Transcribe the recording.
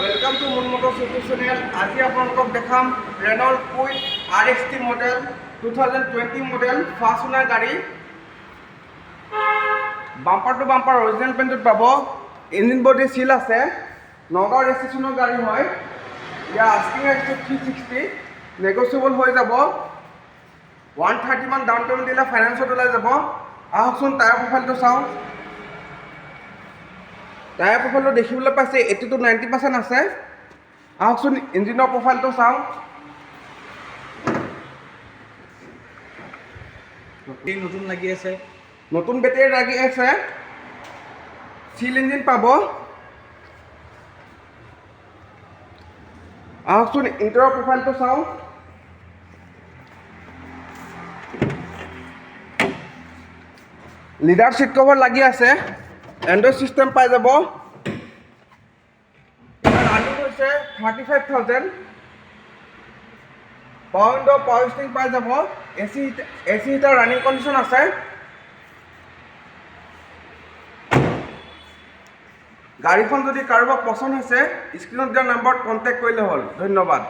Welcome to Moon Motors YouTube channel. आज आपलोक देखाम Renault Kwid RXT model 2020 model fast ओनार गाड़ी। Bumper to bumper original paint पाब। इंजिन बॉडी सील आछे। नगाँव रेजिस्ट्रेशनर गाड़ी है। या आस्किंग प्राइस 360 नेगोशिएबल हो जाब। 130 मान डाउन पेमेंट दिले फाइनेंसत ओলাই যাব। आहकचोन टायर प्रोफाइल तो चाओ। टायर प्रोफाइल देखिए पासे 80 to 90% আছে। आहकचोन इंजिनर प्रोफाइल तो चाओ। नतुन लगी আছে, नतुन बेटारी लगी আছে। सील इंजिन पाब। आहकचोन इंटेरियर प्रोफाइल तो चाओ। लीडर सीट कवर लगी আছে। एंड्रॉइड सिस्टम पाई যাব। रानिंग होइसे 35,000। पावर विंडो पावर स्टीयरिंग पाई যাব। एसी हिटर रानिंग कंडीशन আছে। गाड़ीखन যদি কাৰোবাক পছন্দ হৈছে স্ক্ৰিনত দিয়া নম্বৰত কন্টেক্ট কৰিলে হ'ল। ধন্যবাদ।